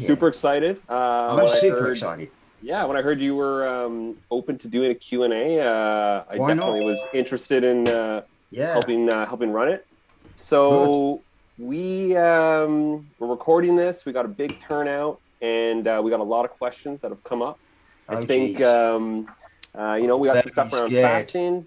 super excited. I'm super excited. Yeah, when I heard you were open to doing a Q&A, I Why definitely not? was interested in helping run it. Good. So we're recording this. We got a big turnout, and we got a lot of questions that have come up. I Oh, think geez. we got some stuff Very around scared. fasting.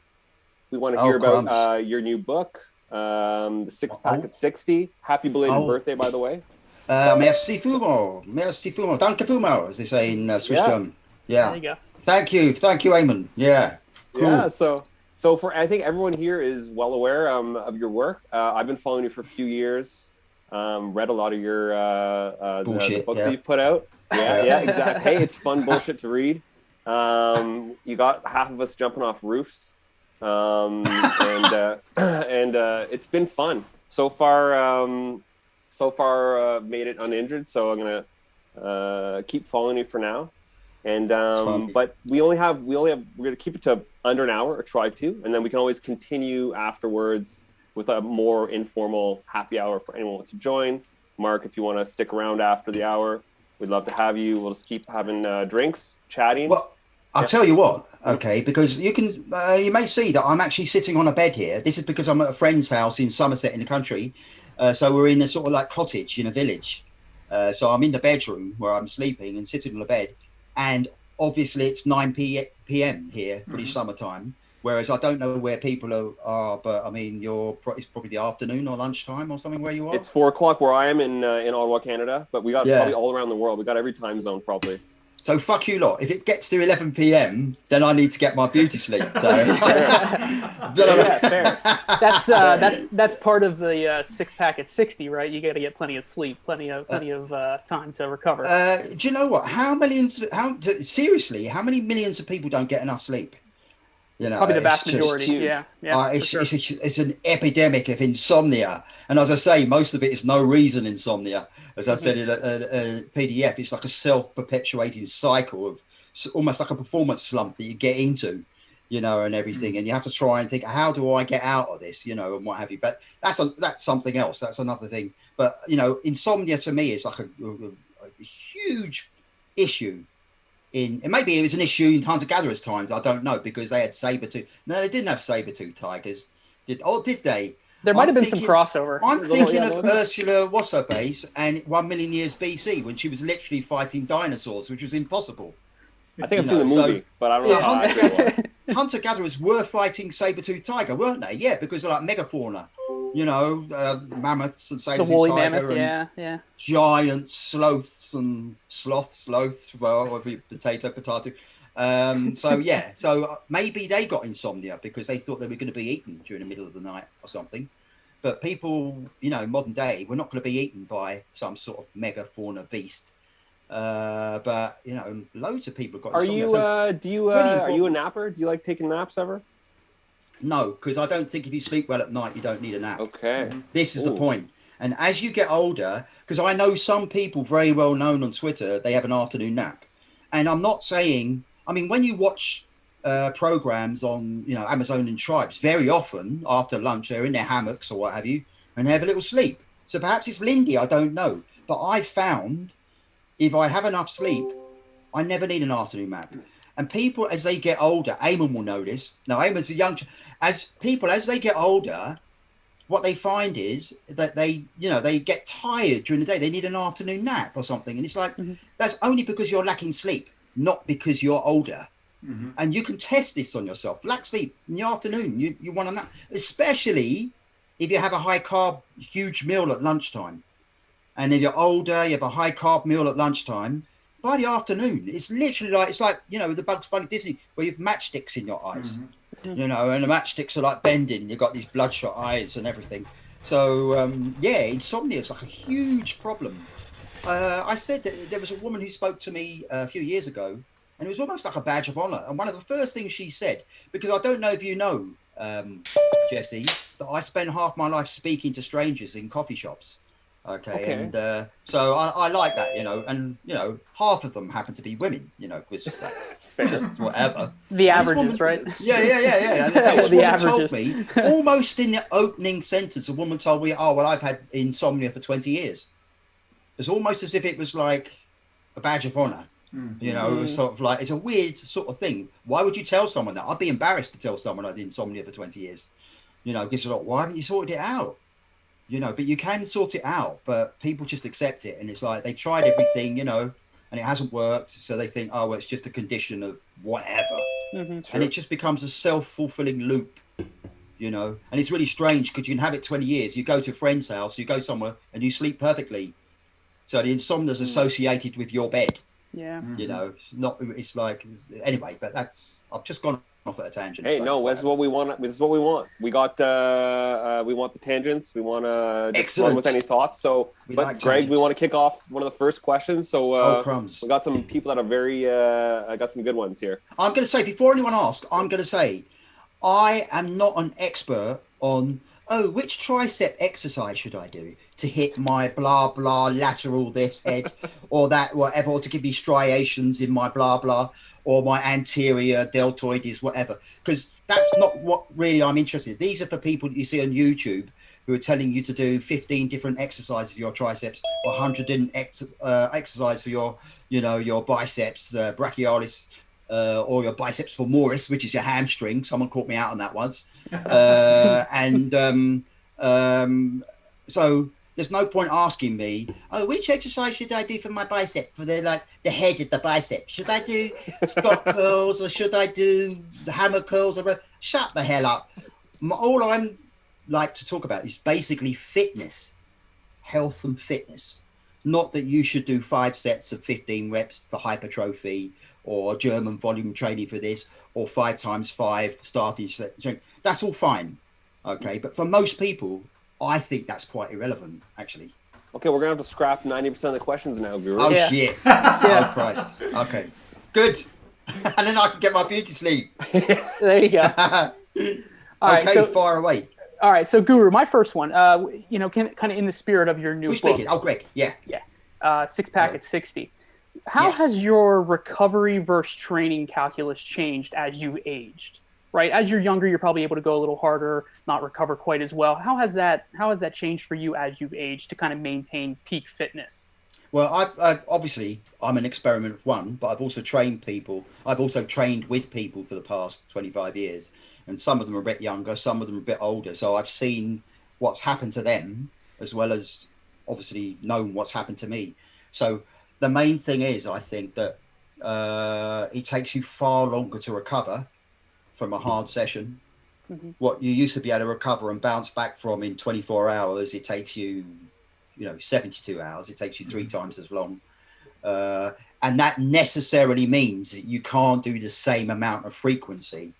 We want to Oh, hear about crumbs. your new book, the Six Pack Oh, at 60. Happy belated oh. birthday, by the way. Merci So, fumo. Merci fumo. Danke fumo, as they say in Swiss yeah. German. There Yeah. you go. Thank you. Thank you, Eamon. Yeah. Yeah, Cool. so for I think everyone here is well aware of your work. I've been following you for a few years. Read a lot of your the Bullshit. books that Yeah. you've put out. Yeah, Yeah. yeah, exactly. Hey, it's fun bullshit to read. You got half of us jumping off roofs, and it's been fun so far. Made it uninjured, so I'm gonna keep following you for now. And It's fun. but we're gonna keep it to under an hour, or try to, and then we can always continue afterwards with a more informal happy hour for anyone who wants to join. Mark, if you want to stick around after the hour, we'd love to have you. We'll just keep having drinks, chatting. Well, I'll Yeah. tell you what, okay, because you may see that I'm actually sitting on a bed here. This is because I'm at a friend's house in Somerset in the country. So we're in a sort of like cottage in a village. So I'm in the bedroom where I'm sleeping and sitting on the bed. And obviously it's 9 p.m. here, British summertime. Whereas I don't know where people are, but I mean, it's probably the afternoon or lunchtime or something where you are. It's 4 o'clock where I am in Ottawa, Canada, but we got probably all around the world. We got every time zone probably. So fuck you lot. If it gets to 11 p.m., then I need to get my beauty sleep. So fair. That's part of the 6-pack at 60, right? You got to get plenty of sleep, plenty of time to recover. Do you know what? Seriously, how many millions of people don't get enough sleep? You know, probably the vast majority. Huge. Yeah. It's an epidemic of insomnia, and as I say, most of it is no reason insomnia. As I said in a PDF, it's like a self-perpetuating cycle of almost like a performance slump that you get into, you know, and everything, and you have to try and think, how do I get out of this, you know, and what have you. But that's something else. That's another thing. But you know, insomnia to me is like a huge issue. And maybe it was an issue in hunter-gatherers times. I don't know, because they had saber-tooth. No, they didn't have saber-tooth tigers. Did they? There might have been some crossover. I'm thinking of Ursula What's-Her-Face and 1 million years BC, when she was literally fighting dinosaurs, which was impossible. I think I've seen the movie, but I don't know how accurate it was. Hunter-gatherers were fighting saber-tooth tiger, weren't they? Yeah, because they're like megafauna. You know, mammoths and saber-tooth woolly tiger, mammoth, yeah. Giant sloths and sloths, well, potato. So maybe they got insomnia because they thought they were going to be eaten during the middle of the night or something. But people, you know, modern day, we're not going to be eaten by some sort of megafauna beast. But you know, loads of people got insomnia. Are you a napper? Do you like taking naps ever? No, because I don't think if you sleep well at night, you don't need a nap. Okay. This is the point. And as you get older, because I know some people very well known on Twitter, they have an afternoon nap. And I'm not saying, I mean, when you watch programs on, you know, Amazonian tribes, very often after lunch, they're in their hammocks or what have you, and they have a little sleep. So perhaps it's Lindy, I don't know. But I found if I have enough sleep, I never need an afternoon nap. And people, as they get older, Eamon will know this. Now, Eamon's a young, as they get older, what they find is that they get tired during the day. They need an afternoon nap or something. And it's like, that's only because you're lacking sleep, not because you're older. And you can test this on yourself. Lack sleep in the afternoon, you want to nap, especially if you have a high carb, huge meal at lunchtime. And if you're older, you have a high carb meal at lunchtime. By the afternoon, it's literally like, you know, the Bugs Bunny Disney, where you have matchsticks in your eyes, you know, and the matchsticks are like bending. You've got these bloodshot eyes and everything. So, insomnia is like a huge problem. I said that there was a woman who spoke to me a few years ago, and it was almost like a badge of honor. And one of the first things she said, because I don't know if you know, Jesse, that I spend half my life speaking to strangers in coffee shops. Okay. And so I like that, you know, and you know, half of them happen to be women, you know, because that's just whatever. The averages, right? Yeah. And this woman told me, almost in the opening sentence, a woman told me, "Oh, well, I've had insomnia for 20 years." It's almost as if it was like a badge of honor. You know, sort of like, it's a weird sort of thing. Why would you tell someone that? I'd be embarrassed to tell someone I did insomnia for 20 years. You know, because like, why haven't you sorted it out? You know, but you can sort it out, but people just accept it. And it's like, they tried everything, you know, and it hasn't worked. So they think, oh, well, it's just a condition of whatever. And it just becomes a self-fulfilling loop, you know. And it's really strange because you can have it 20 years. You go to a friend's house, you go somewhere and you sleep perfectly. So the insomnia is associated with your bed. Yeah. You know, it's like, anyway, but I've just gone off at a tangent. Hey, so no, this is what we want. This is what we want. We want the tangents. We want to just run with any thoughts. So, but like Greg, tangents. we want to kick off one of the first questions. So, crumbs. we got some people that are very, got some good ones here. I'm going to say, before anyone asks, I'm going to say, I am not an expert on, which tricep exercise should I do to hit my blah, blah, lateral this head or that, whatever, or to give me striations in my blah, blah, or my anterior deltoides, whatever. Because that's not what really I'm interested in. These are for people that you see on YouTube who are telling you to do 15 different exercises for your triceps or 100 different exercise for your, you know, your biceps, brachialis, or your biceps femoris, which is your hamstring. Someone caught me out on that once. So there's no point asking me, which exercise should I do for my bicep, for the head of the bicep? Should I do Scott curls or should I do the hammer curls? Or shut the hell up. All I'm like to talk about is basically fitness, health and fitness. Not that you should do 5 sets of 15 reps for hypertrophy or German volume training for this, or 5 times 5 starting strength. That's all fine. Okay. But for most people, I think that's quite irrelevant, actually. Okay, we're gonna have to scrap 90% of the questions now, Guru. Oh, shit. Oh, Christ. Okay. Good. And then I can get my beauty sleep. There you go. All right, so, far away. All right, so Guru, my first one, you know, kind of in the spirit of your new Who's book. speaking? Oh, Greg. Yeah. Yeah. 6 pack at 60. How has your recovery versus training calculus changed as you aged? Right, as you're younger, you're probably able to go a little harder, not recover quite as well. How has that changed for you as you've aged to kind of maintain peak fitness? Well, I obviously I'm an experiment of one, but I've also trained people. I've also trained with people for the past 25 years, and some of them are a bit younger, some of them are a bit older. So I've seen what's happened to them, as well as obviously known what's happened to me. So the main thing is, I think that it takes you far longer to recover from a hard session. What you used to be able to recover and bounce back from in 24 hours, it takes you, 72 hours. It takes you 3 times as long. And that necessarily means that you can't do the same amount of frequency.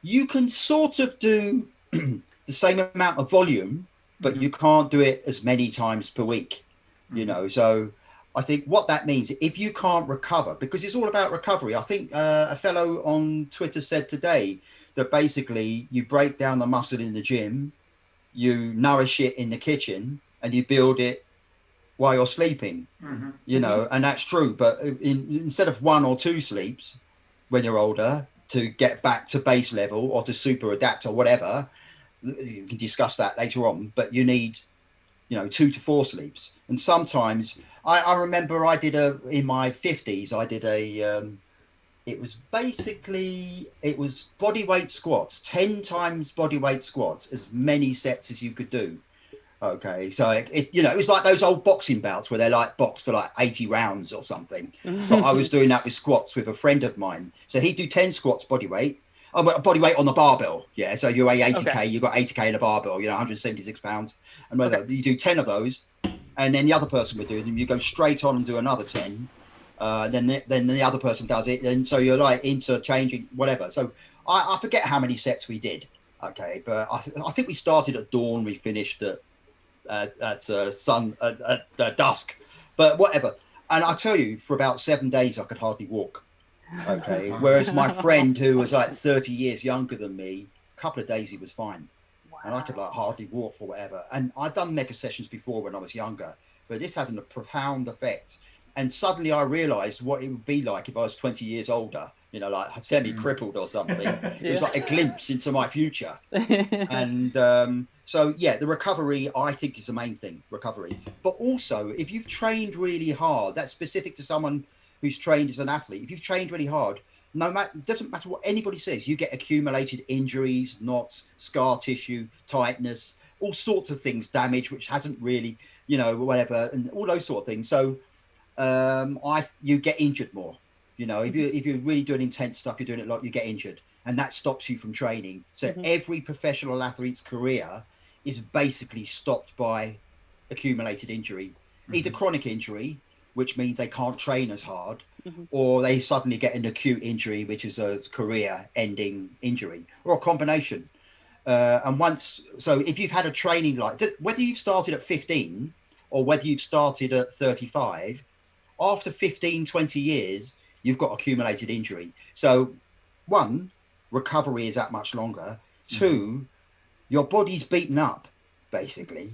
You can sort of do the same amount of volume, but you can't do it as many times per week, so I think what that means, if you can't recover, because it's all about recovery. I think a fellow on Twitter said today that basically you break down the muscle in the gym, you nourish it in the kitchen, and you build it while you're sleeping, and that's true. But instead of 1 or 2 sleeps when you're older to get back to base level or to super adapt or whatever, you can discuss that later on, but you need 2 to 4 sleeps. And sometimes I remember I did in my 50s, I did it was body weight squats, 10 times body weight squats, as many sets as you could do. Okay. So it was like those old boxing bouts where they boxed for 80 rounds or something. So I was doing that with squats with a friend of mine. So he'd do 10 squats body weight. Body weight on the barbell. Yeah. So you weigh 80K, okay. You've got 80K in a barbell, 176 pounds. And you do 10 of those. And then the other person would do them. You go straight on and do another 10. Then the other person does it. And so you're interchanging, whatever. So I forget how many sets we did. Okay. But I think we started at dawn. We finished at dusk. But whatever. And I tell you, for about 7 days, I could hardly walk. Okay. Whereas my friend, who was 30 years younger than me, a couple of days he was fine. Wow. And I could hardly walk for whatever. And I'd done mega sessions before when I was younger, but this had a profound effect. And suddenly I realized what it would be like if I was 20 years older, semi-crippled or something. It was like a glimpse into my future. And So yeah, the recovery I think is the main thing, recovery. But also, if you've trained really hard, that's specific to someone who's trained as an athlete. If you've trained really hard, no matter, doesn't matter what anybody says, you get accumulated injuries, knots, scar tissue, tightness, all sorts of things, damage which hasn't really, whatever, and all those sort of things. So you get injured more. If you're really doing intense stuff, you're doing it a lot, you get injured, and that stops you from training. So every professional athlete's career is basically stopped by accumulated injury, either chronic injury, which means they can't train as hard, or they suddenly get an acute injury, which is a career-ending injury, or a combination. So if you've had a training whether you've started at 15 or whether you've started at 35, after 15, 20 years, you've got accumulated injury. So one, recovery is that much longer. Two, your body's beaten up, basically.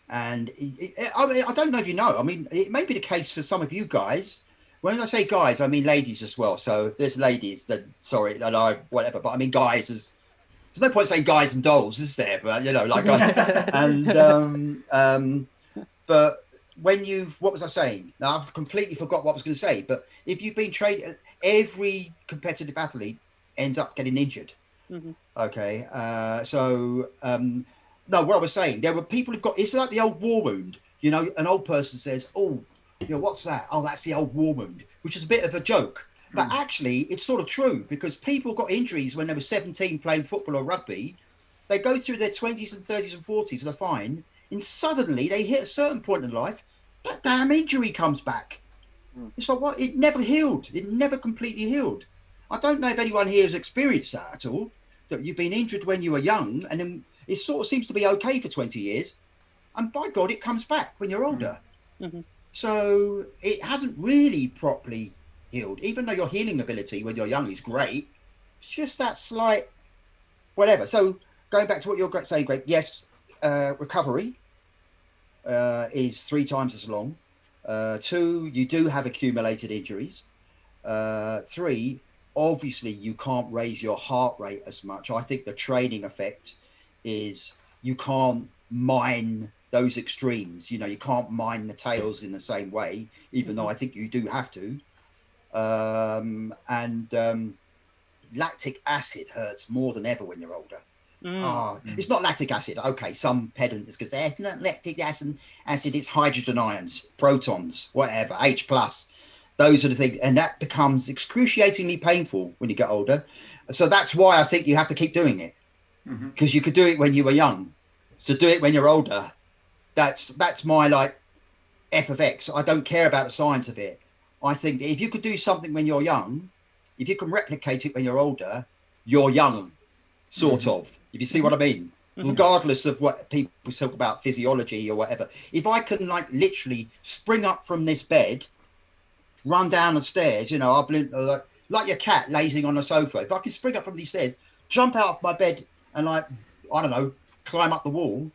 And I mean, I don't know if you know. I mean, it may be the case for some of you guys. When I say guys, I mean ladies as well. So there's ladies that, sorry, that I, whatever, but I mean guys. There's no point saying guys and dolls, is there? But, but when what was I saying? Now I've completely forgot what I was going to say. But if you've been trained, every competitive athlete ends up getting injured. Okay. No, what I was saying, there were people who've got, it's like the old war wound. An old person says, oh, what's that? Oh, that's the old war wound, which is a bit of a joke. But actually, it's sort of true, because people got injuries when they were 17 playing football or rugby. They go through their 20s and 30s and 40s, and they're fine. And suddenly they hit a certain point in life, that damn injury comes back. It's like, what? It never healed. It never completely healed. I don't know if anyone here has experienced that at all, that you've been injured when you were young, and then it sort of seems to be okay for 20 years. And by God, it comes back when you're older. So it hasn't really properly healed, even though your healing ability when you're young is great. It's just that slight whatever. So going back to what you're saying, Greg, yes, recovery is 3 times as long. 2, you do have accumulated injuries. 3, obviously you can't raise your heart rate as much. I think the training effect is you can't mine those extremes. You can't mine the tails in the same way, even though I think you do have to. Lactic acid hurts more than ever when you're older. It's not lactic acid. Okay, some pedant is going to say it's not lactic acid. It's hydrogen ions, protons, whatever, H+. Those are the things, and that becomes excruciatingly painful when you get older. So that's why I think you have to keep doing it, because you could do it when you were young. So do it when you're older. That's my F of X. I don't care about the science of it. I think if you could do something when you're young, if you can replicate it when you're older, you're young, sort of. If you see what I mean, regardless of what people talk about physiology or whatever. If I can literally spring up from this bed, run down the stairs, I've been like your cat lazing on the sofa. If I can spring up from these stairs, jump out of my bed and I don't know, climb up the wall,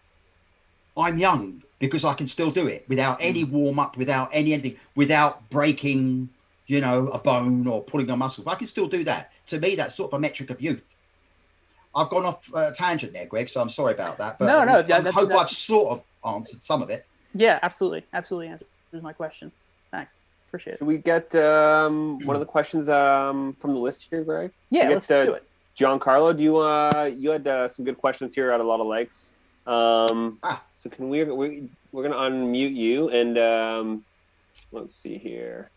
I'm young because I can still do it without any warm up, without anything, without breaking, a bone or pulling a muscle. I can still do that. To me, that's sort of a metric of youth. I've gone off a tangent there, Greg, so I'm sorry about that. But I hope I've sort of answered some of it. Yeah, absolutely. Absolutely answers my question. Thanks. Appreciate it. Should we get one of the questions from the list here, Greg? Yeah, let's do it. Giancarlo, you had some good questions here. Had a lot of likes. So can we're gonna unmute you and let's see here.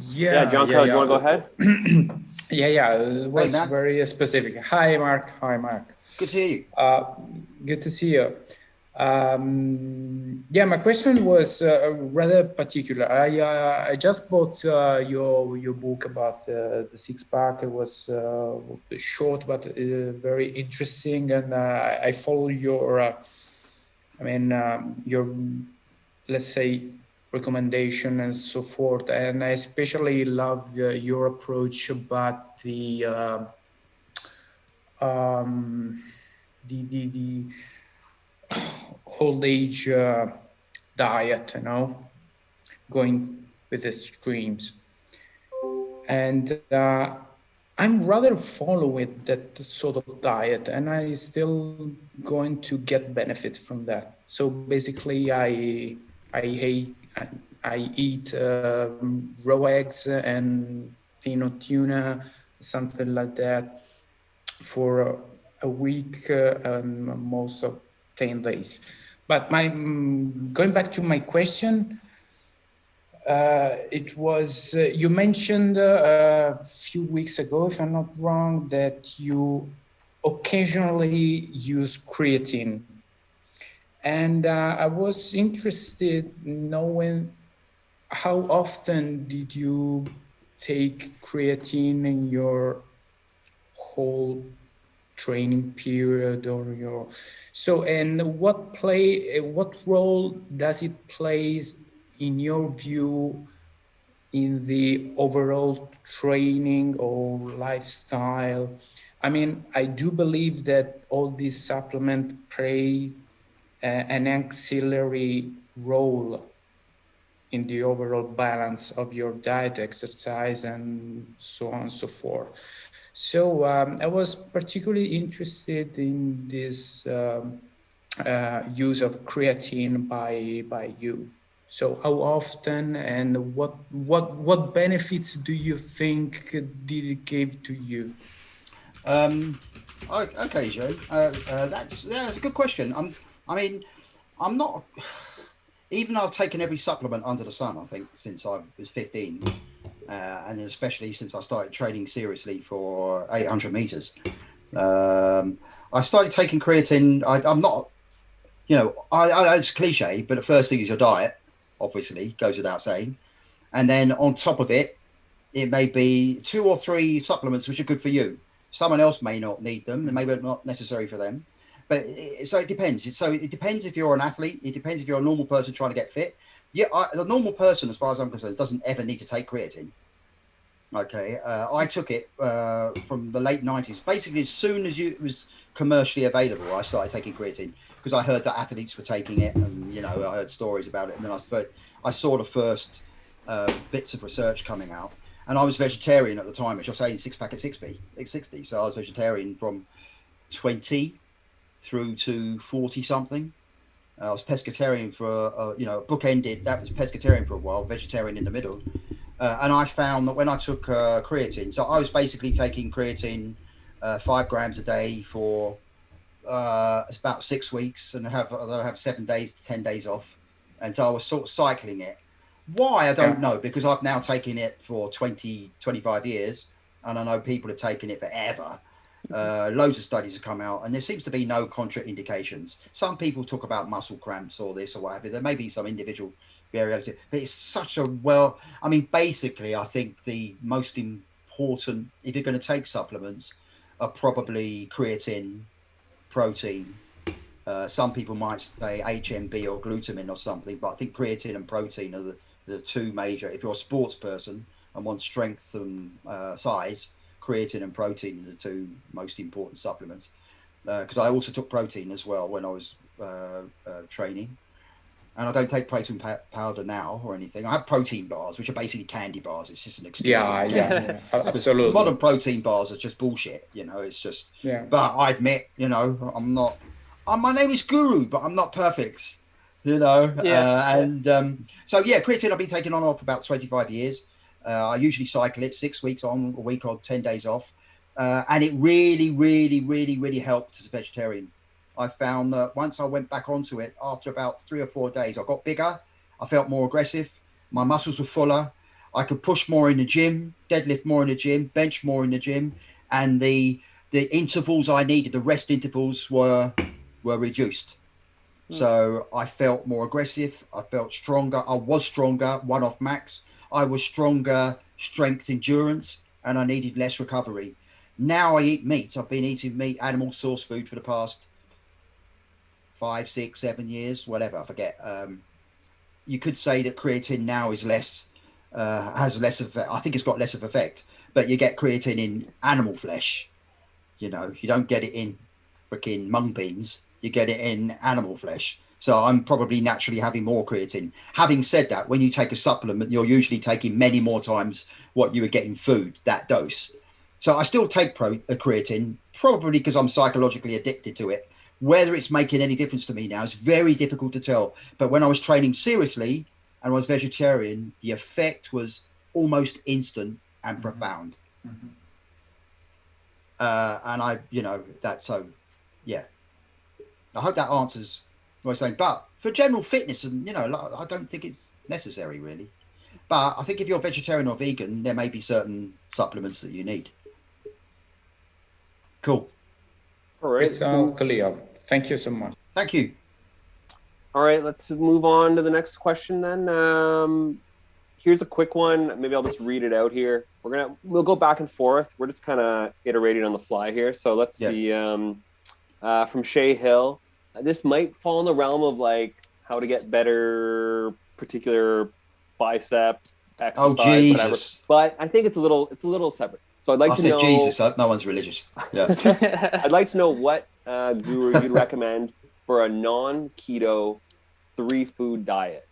Yeah, Giancarlo, do you want to go ahead? It was very specific. Hi, Mark. Good to see you. Good to see you. My question was rather particular. I just bought your book about the six-pack. It was short but very interesting, and I follow your let's say recommendation and so forth. And I especially love your approach about the old age diet, going with the extremes. And I'm rather following that sort of diet, and I still going to get benefit from that. So basically, I I eat raw eggs and tuna, something like that, for a week, most of 10 days. But going back to my question, it was you mentioned a few weeks ago, if I'm not wrong, that you occasionally use creatine, and I was interested in knowing how often did you take creatine in your whole training period, or your and what role does it play in your view in the overall training or lifestyle? I mean, I do believe that all these supplements play an auxiliary role in the overall balance of your diet, exercise, and so on and so forth. So I was particularly interested in this use of creatine by you. So how often, and what benefits do you think did it give to you? Okay, Joe. That's a good question. I mean, I'm not. Even though I've taken every supplement under the sun, I think since I was 15, and especially since I started training seriously for 800 meters. I started taking creatine. I'm not, it's cliche, but the first thing is your diet, obviously, goes without saying. And then on top of it, it may be 2 or 3 supplements which are good for you. Someone else may not need them, and maybe not necessary for them. But so it depends. It depends if you're an athlete. It depends if you're a normal person trying to get fit. Yeah, the normal person, as far as I'm concerned, doesn't ever need to take creatine. Okay, I took it from the late 90s. Basically, as soon as it was commercially available, I started taking creatine because I heard that athletes were taking it, and I heard stories about it. And then I saw the first bits of research coming out. And I was vegetarian at the time, which I was saying 6-pack at 60. So I was vegetarian from 20 through to 40 something. I was pescatarian for bookended. That was pescatarian for a while, vegetarian in the middle. And I found that when I took creatine, so I was basically taking creatine 5 grams a day for about 6 weeks, and I have 7 days, 10 days off, and so I was sort of cycling it. Why, I don't know, because I've now taken it for 20, 25 years, and I know people have taken it forever. Loads of studies have come out, and there seems to be no contraindications. Some people talk about muscle cramps or this or whatever. There may be some individual variability, but it's such a basically, I think the most important, if you're going to take supplements, are probably creatine, protein. Some people might say HMB or glutamine or something, but I think creatine and protein are the 2 major. If you're a sports person and want strength and size, creatine and protein are the 2 most important supplements. Because I also took protein as well when I was training. And I don't take protein powder now or anything. I have protein bars, which are basically candy bars. It's just an excuse. Yeah, absolutely. Modern protein bars are just bullshit. It's just. Yeah. But I admit, I'm not. My name is Guru, but I'm not perfect. So creatine I've been taking on off for about 25 years. I usually cycle it 6 weeks on, a week on, 10 days off, and it really, really, really, really helped as a vegetarian. I found that once I went back onto it, after about 3 or 4 days, I got bigger. I felt more aggressive. My muscles were fuller. I could push more in the gym, deadlift more in the gym, bench more in the gym, and the intervals I needed, the rest intervals were reduced. So I felt more aggressive. I felt stronger. I was stronger, 1-off max. I was stronger, strength, endurance, and I needed less recovery. Now I eat meat. I've been eating meat, animal source food for the past 5, 6, 7 years, whatever, I forget. You could say that creatine now is has less effect. I think it's got less of effect, but you get creatine in animal flesh. You don't get it in freaking mung beans. You get it in animal flesh. So I'm probably naturally having more creatine. Having said that, when you take a supplement, you're usually taking many more times what you would get in food, that dose. So I still take creatine, probably because I'm psychologically addicted to it. Whether it's making any difference to me now is very difficult to tell. But when I was training seriously and I was vegetarian, the effect was almost instant and profound. And I, yeah. I hope that answers what I'm saying. But for general fitness, and I don't think it's necessary really. But I think if you're vegetarian or vegan, there may be certain supplements that you need. Cool. All right. It's all clear. Thank you so much. Thank you. All right, let's move on to the next question then. Here's a quick one. Maybe I'll just read it out here. We'll go back and forth. We're just kind of iterating on the fly here. So let's see. From Shay Hill, this might fall in the realm of like how to get better particular bicep exercise, whatever. But I think it's a little separate. So I'd like to know. Jesus, no one's religious. Yeah. I'd like to know what guru you'd recommend for a non-keto 3-food diet.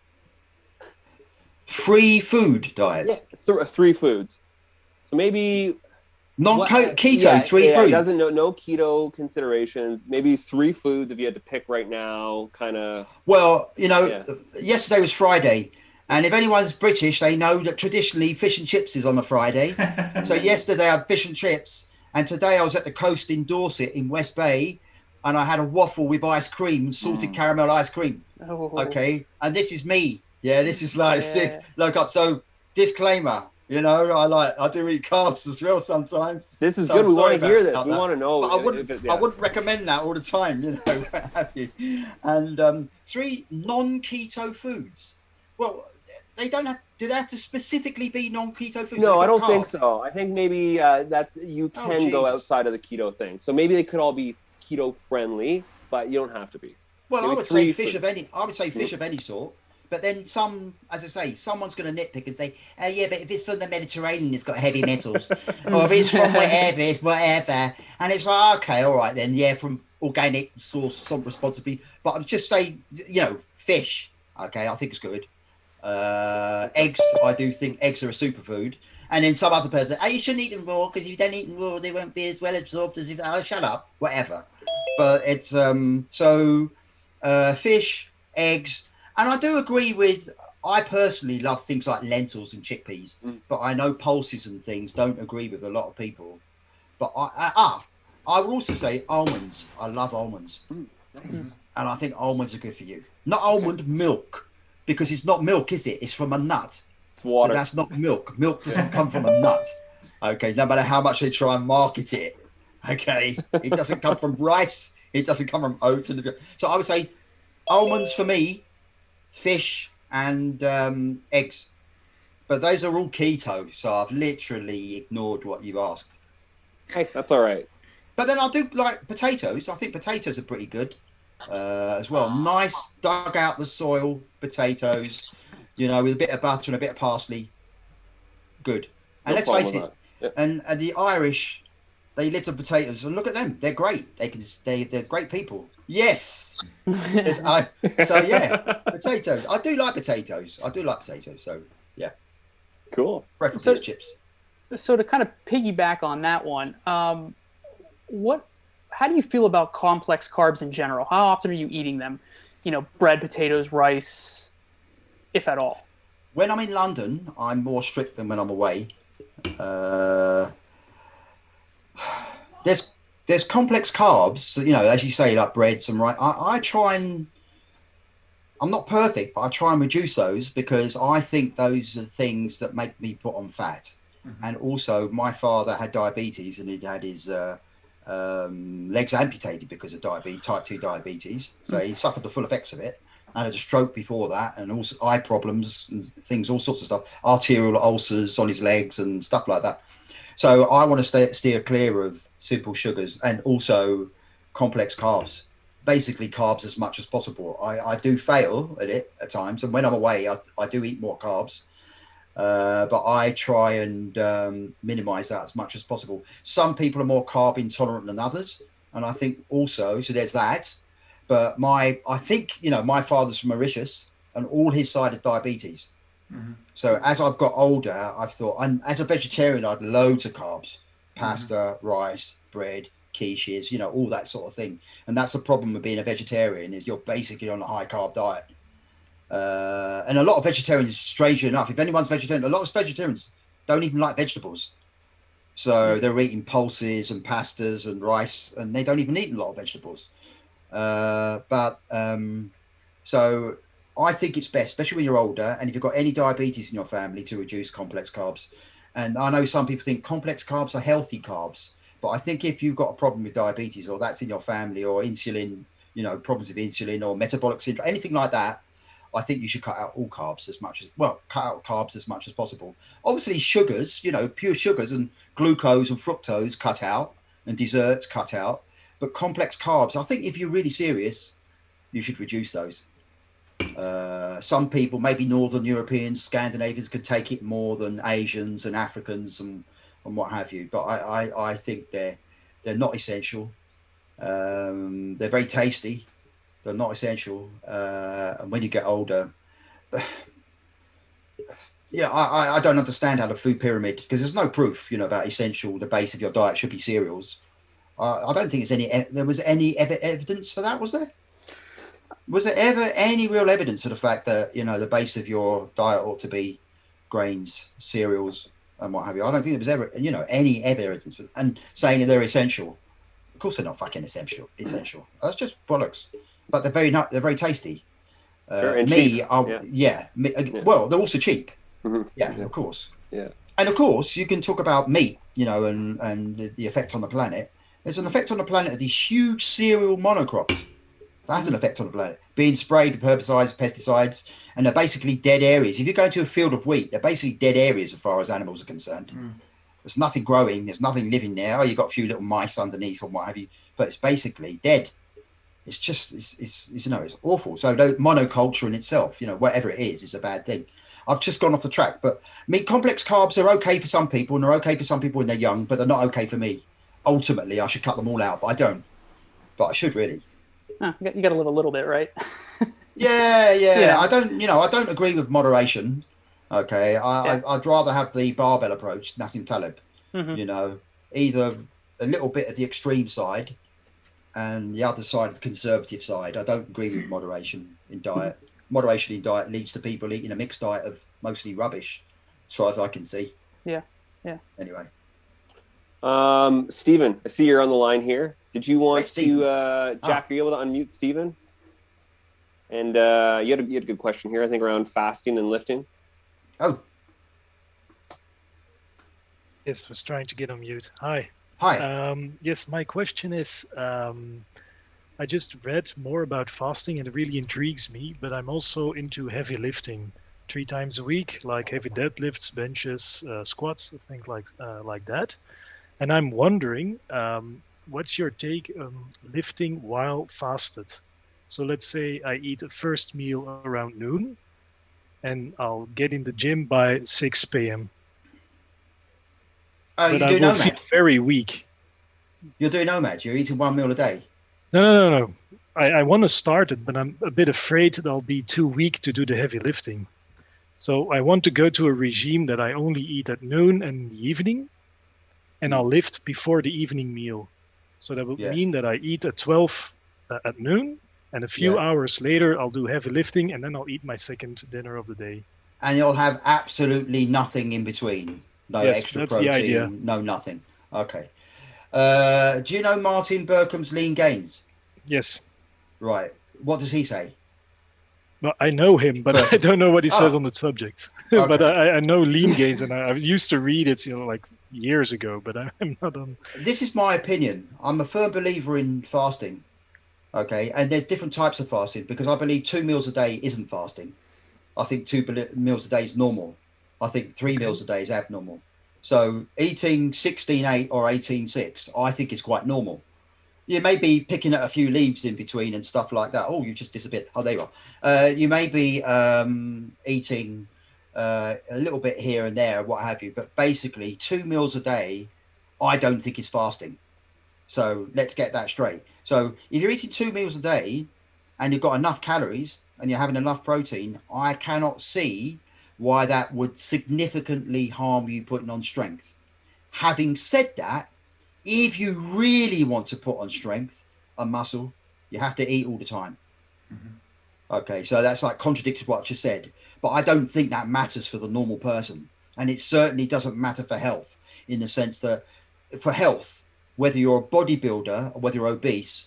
3-food diet. Yeah, 3 foods. So maybe keto 3 foods. Doesn't no keto considerations. Maybe 3 foods if you had to pick right now. Kind of. Well, yesterday was Friday. And if anyone's British, they know that traditionally fish and chips is on a Friday. So yesterday I had fish and chips. And today I was at the coast in Dorset in West Bay. And I had a waffle with ice cream, salted caramel ice cream. Oh. Okay. And this is me. Yeah, this is like look up. So disclaimer, I do eat carbs as well sometimes. This is good. We want to hear this. We want to know. But I wouldn't recommend that all the time, what have you. And 3 non-keto foods. Well, they don't have. Do they have to specifically be non-keto foods? No, I don't think so. I think maybe you can go outside of the keto thing. So maybe they could all be keto friendly, but you don't have to be. Well, maybe I would say fish of any. I would say fish of any sort. But then some, as I say, someone's going to nitpick and say, "Oh yeah, but if it's from the Mediterranean, it's got heavy metals, or if it's from wherever, it's whatever." And it's like, okay, all right then, yeah, from organic source, some responsibly. But I'd just say, fish. Okay, I think it's good. Eggs, I do think eggs are a superfood. And then some other person, you shouldn't eat them raw because if you don't eat them raw, they won't be as well absorbed as if. Oh, shut up, whatever. But it's fish, eggs, and I do agree with. I personally love things like lentils and chickpeas, but I know pulses and things don't agree with a lot of people. But I will also say almonds. I love almonds, Nice. And I think almonds are good for you. Not almond milk. Because it's not milk, is it? It's from a nut. It's water. So that's not milk. Milk doesn't come from a nut. Okay, no matter how much they try and market it. Okay, it doesn't come from rice. It doesn't come from oats. So I would say almonds for me, fish and eggs. But those are all keto, so I've literally ignored what you've asked. Hey, that's all right. But then I do like potatoes. I think potatoes are pretty good. As well, nice dug out the soil potatoes, with a bit of butter and a bit of parsley. Good. And let's face it, and the Irish, they lived on potatoes, and look at them, they're great. They're great people. Yes. So yeah, potatoes. I do like potatoes. So yeah. Cool. Preferably chips. So to kind of piggyback on that one, how do you feel about complex carbs in general? How often are you eating them? Bread, potatoes, rice, if at all. When I'm in London, I'm more strict than when I'm away. There's complex carbs, as you say, like breads and rice. I try and, I'm not perfect, but I try and reduce those because I think those are things that make me put on fat. And also, my father had diabetes and he'd had his legs amputated because of type 2 diabetes. So he suffered the full effects of it and had a stroke before that, and also eye problems and things, all sorts of stuff, arterial ulcers on his legs and stuff like that. So I want to steer clear of simple sugars and also complex carbs, basically carbs as much as possible. I do fail at it at times, and when I'm away I do eat more carbs. But I try and minimize that as much as possible. Some people are more carb intolerant than others, and I think also, so there's that. But I think my father's from Mauritius, and all his side had diabetes. So as I've got older, I've thought, and as a vegetarian, I had loads of carbs. pasta, rice, bread, quiches, you know, all that sort of thing. And that's the problem with being a vegetarian, is you're basically on a high carb diet. And a lot of vegetarians, strangely enough, if anyone's vegetarian, a lot of vegetarians don't even like vegetables. So they're eating pulses and pastas and rice, and they don't even eat a lot of vegetables. So I think it's best, especially when you're older, and if you've got any diabetes in your family, to reduce complex carbs. And I know some people think complex carbs are healthy carbs, but I think if you've got a problem with diabetes, or that's in your family, or insulin, you know, problems with insulin or metabolic syndrome, anything like that, I think you should cut out all carbs cut out carbs as much as possible. Obviously, sugars, you know, pure sugars and glucose and fructose cut out, and desserts cut out. But complex carbs, I think if you're really serious, you should reduce those. Some people, maybe Northern Europeans, Scandinavians, could take it more than Asians and Africans and what have you. But I think they're not essential. They're very tasty. They're not essential. And when you get older, yeah, I don't understand how the food pyramid, because there's no proof, you know, about essential. The base of your diet should be cereals. I don't think there was any evidence for that, was there? Was there ever any real evidence for the fact that, you know, the base of your diet ought to be grains, cereals, and what have you? I don't think there was ever, you know, any evidence, and saying that they're essential. Of course, they're not fucking essential. That's just bollocks. But they're very tasty. And cheap. Well, they're also cheap. Mm-hmm. Yeah, of course. Yeah. And of course, you can talk about meat, you know, and the effect on the planet. There's an effect on the planet of these huge cereal monocrops. That has an effect on the planet. Being sprayed with herbicides, pesticides, and they're basically dead areas. If you go to a field of wheat, they're basically dead areas as far as animals are concerned. There's nothing growing. There's nothing living there. Oh, you've got a few little mice underneath or what have you, but it's basically dead. It's just, it's you know, it's awful. So monoculture in itself, you know, whatever it is a bad thing. I've just gone off the track, but meat complex carbs are okay for some people, and they're okay for some people when they're young, but they're not okay for me. Ultimately, I should cut them all out, but I don't. But I should really. You got to live a little bit, right? Yeah. I don't agree with moderation. Okay, I'd rather have the barbell approach, Nassim Taleb. You know, either a little bit of the extreme side and the other side of the conservative side. I don't agree with moderation in diet. Moderation in diet leads to people eating a mixed diet of mostly rubbish, as far as I can see. Yeah. Anyway. Stephen, I see you're on the line here. Did you want to, Jack, are you able to unmute Stephen? And you had a good question here, I think, around fasting and lifting. Oh. Yes, was trying to get on mute. Hi. Yes, my question is, I just read more about fasting and it really intrigues me, but I'm also into heavy lifting 3 times a week, like heavy deadlifts, benches, squats, things like that. And I'm wondering, what's your take on lifting while fasted? So let's say I eat a first meal around noon and I'll get in the gym by 6 p.m. You do Nomad? Very weak. You're doing Nomad? You're eating 1 meal a day? No. I want to start it, but I'm a bit afraid that I'll be too weak to do the heavy lifting. So I want to go to a regime that I only eat at noon and in the evening, and I'll lift before the evening meal. So that would mean that I eat at 12 at noon, and a few hours later I'll do heavy lifting, and then I'll eat my second dinner of the day. And you'll have absolutely nothing in between? No extra protein, no nothing. Okay. Do you know Martin Berkham's Lean Gains? Yes. Right. What does he say? Well, I know him, but I don't know what he says on the subject. Okay. But I know Lean Gains, and I used to read it, like years ago, but I'm not on. This is my opinion. I'm a firm believer in fasting. Okay. And there's different types of fasting, because I believe 2 meals a day isn't fasting. I think 2 meals a day is normal. I think 3 meals a day is abnormal. So eating 16-8 or 18-6, I think is quite normal. You may be picking at a few leaves in between and stuff like that. Oh, you just disappeared. Oh, there you are. You may be eating a little bit here and there, what have you. But basically, 2 meals a day, I don't think is fasting. So let's get that straight. So if you're eating 2 meals a day and you've got enough calories and you're having enough protein, I cannot see why that would significantly harm you putting on strength. Having said that, if you really want to put on strength and muscle, you have to eat all the time. Okay, so that's like contradicted what I just said, but I don't think that matters for the normal person, and it certainly doesn't matter for health, in the sense that for health, whether you're a bodybuilder or whether you're obese,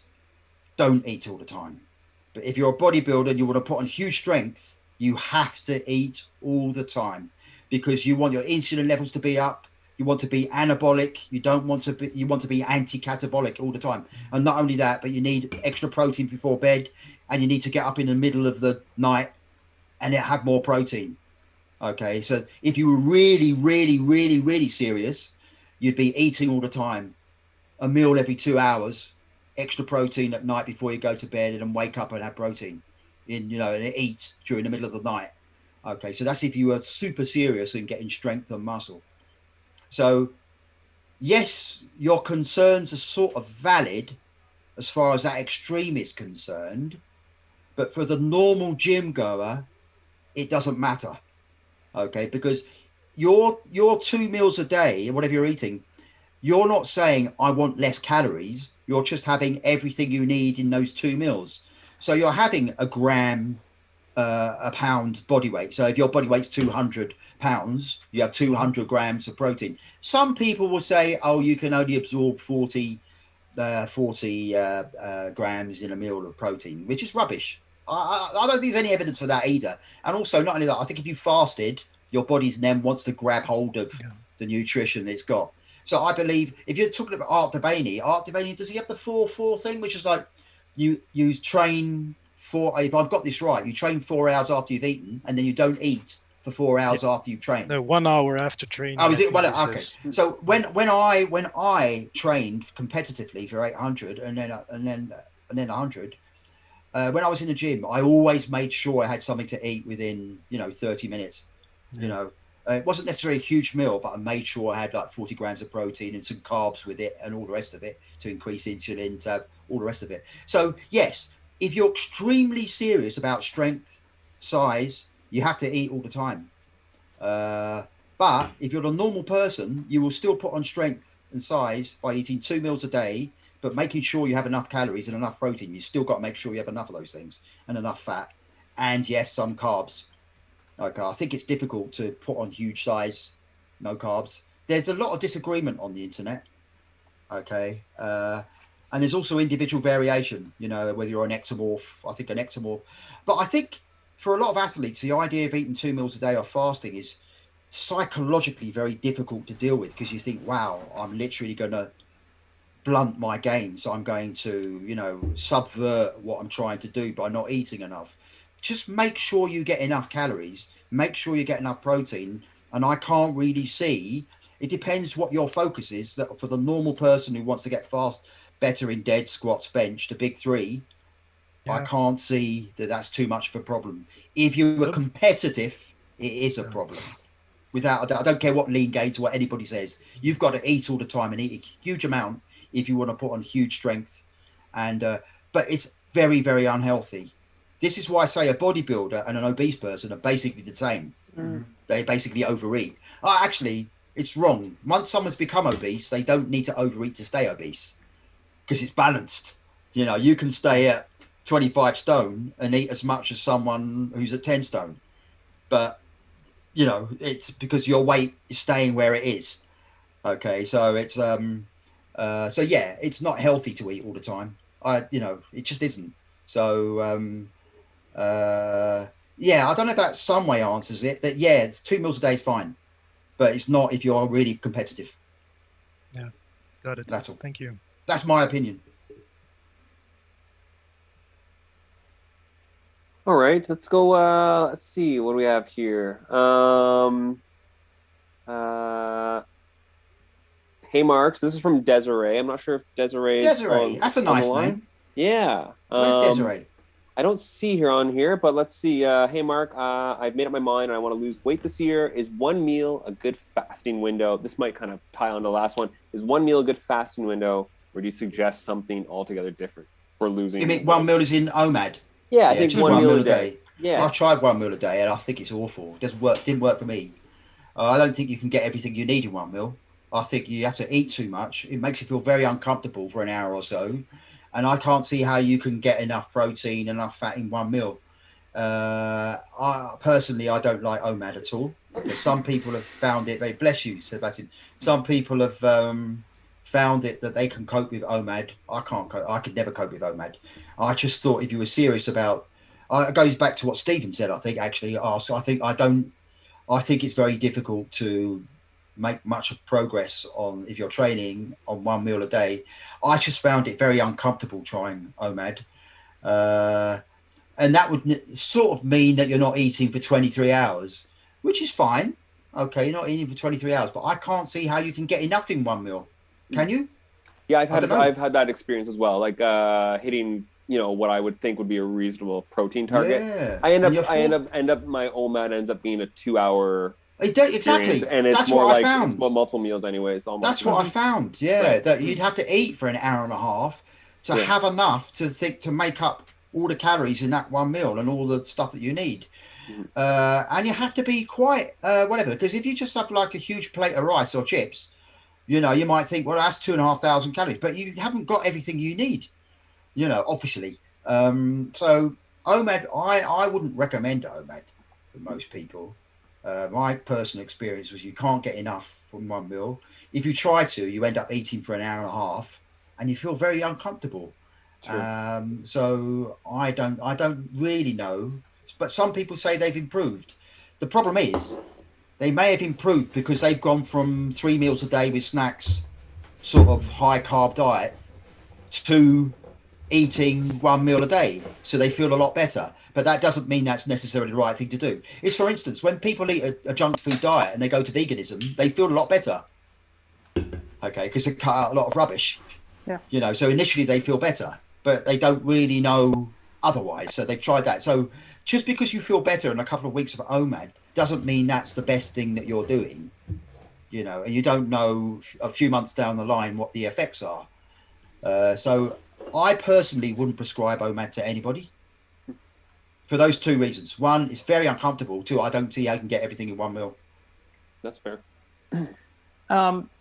don't eat all the time. But if you're a bodybuilder and you want to put on huge strength, you have to eat all the time, because you want your insulin levels to be up. You want to be anabolic. You want to be anti-catabolic all the time. And not only that, but you need extra protein before bed, and you need to get up in the middle of the night and have more protein. Okay, so if you were really, really, really, really serious, you'd be eating all the time, a meal every 2 hours, extra protein at night before you go to bed, and then wake up and have protein and eat during the middle of the night. Okay, so that's if you are super serious in getting strength and muscle. So yes, your concerns are sort of valid as far as that extreme is concerned, but for the normal gym goer, it doesn't matter. Okay, because your 2 meals a day, whatever you're eating, you're not saying I want less calories. You're just having everything you need in those 2 meals. So you're having a gram a pound body weight. So if your body weight's 200 pounds, you have 200 grams of protein. Some people will say, oh, you can only absorb 40 grams in a meal of protein, which is rubbish. I don't think there's any evidence for that either. And also, not only that, I think if you fasted, your body's then wants to grab hold of the nutrition it's got. So I believe if you're talking about Art Devaney, does he have the 4-4 thing, which is like you train for, if I've got this right, you train 4 hours after you've eaten, and then you don't eat for 4 hours after you've trained. No, 1 hour after training. Oh, is it? Well, okay. So when I trained competitively for 800 and then 100, when I was in the gym, I always made sure I had something to eat within 30 minutes. It wasn't necessarily a huge meal, but I made sure I had like 40 grams of protein and some carbs with it and all the rest of it to increase insulin, to have all the rest of it. So yes, if you're extremely serious about strength, size, you have to eat all the time. But if you're a normal person, you will still put on strength and size by eating 2 meals a day, but making sure you have enough calories and enough protein. You still got to make sure you have enough of those things and enough fat, and yes, some carbs. Okay, I think it's difficult to put on huge size, no carbs. There's a lot of disagreement on the internet. Okay, and there's also individual variation. Whether you're an ectomorph, I think an ectomorph. But I think for a lot of athletes, the idea of eating 2 meals a day or fasting is psychologically very difficult to deal with, because you think, wow, I'm literally going to blunt my game, so I'm going to subvert what I'm trying to do by not eating enough. Just make sure you get enough calories, make sure you get enough protein, and I can't really see, it depends what your focus is. That for the normal person who wants to get better in dead, squats, bench, the big 3, I can't see that that's too much of a problem. If you were competitive, it is a problem. Without, I don't care what lean gains or what anybody says, you've got to eat all the time and eat a huge amount if you want to put on huge strength. And but it's very, very unhealthy. This is why I say a bodybuilder and an obese person are basically the same. They basically overeat. Actually, it's wrong. Once someone's become obese, they don't need to overeat to stay obese, because it's balanced. You can stay at 25 stone and eat as much as someone who's at 10 stone. But, it's because your weight is staying where it is. Okay, so it's, it's not healthy to eat all the time. It just isn't. So, I don't know if that some way answers it. That it's 2 meals a day is fine, but it's not if you're really competitive. Yeah, got it. That's all. Thank you. That's my opinion. All right, let's go. Let's see, what do we have here? Hey, Mark. So this is from Desiree. I'm not sure if Desiree. Desiree, that's a nice name. Yeah. Where's Desiree? I don't see her on here, but let's see. Hey, Mark, I've made up my mind and I want to lose weight this year. Is 1 meal a good fasting window? This might kind of tie on to the last one. Is 1 meal a good fasting window, or do you suggest something altogether different for losing? You mean 1 meal is in OMAD? Yeah, I think 1 meal a day. Yeah. I've tried 1 meal a day and I think it's awful. It doesn't work. Didn't work for me. I don't think you can get everything you need in 1 meal. I think you have to eat too much. It makes you feel very uncomfortable for an hour or so. And I can't see how you can get enough protein, enough fat in one meal. I personally, I don't like OMAD at all. Some people have found it, bless you, Sebastian. Some people have found it that they can cope with OMAD. I can't cope. I could never cope with OMAD. I just thought if you were serious about, it goes back to what Stephen said, I think actually asked. I think it's very difficult to make much of progress on if you're training on one meal a day. I just found it very uncomfortable trying OMAD. And that would sort of mean that you're not eating for 23 hours, which is fine. Okay, you're not eating for 23 hours, but I can't see how you can get enough in one meal. Can you? Yeah, I've had that experience as well. Like hitting, what I would think would be a reasonable protein target. Yeah. I end up my OMAD ends up being a 2-hour. Exactly, and it's that's more what like I found. It's more multiple meals anyways. Almost. That's what I found. Yeah, Right. that you'd have to eat for an hour and a half to have enough to make up all the calories in that one meal and all the stuff that you need. And you have to be quite whatever, because if you just have like a huge plate of rice or chips, you might think, well, that's 2,500 calories, but you haven't got everything you need, obviously. So OMAD, I wouldn't recommend OMAD for most people. My personal experience was you can't get enough from one meal. If you try to, you end up eating for an hour and a half and you feel very uncomfortable. So I don't really know, but some people say they've improved. The problem is they may have improved because they've gone from 3 meals a day with snacks, sort of high carb diet, to eating 1 meal a day. So they feel a lot better. But that doesn't mean that's necessarily the right thing to do. It's, for instance, when people eat a junk food diet and they go to veganism, they feel a lot better. Okay, because they cut out a lot of rubbish. Yeah. So initially they feel better, but they don't really know otherwise. So they've tried that. So just because you feel better in a couple of weeks of OMAD doesn't mean that's the best thing that you're doing. And you don't know a few months down the line what the effects are. So I personally wouldn't prescribe OMAD to anybody. For those 2 reasons. One, it's very uncomfortable. 2, I don't see how I can get everything in one meal. That's fair.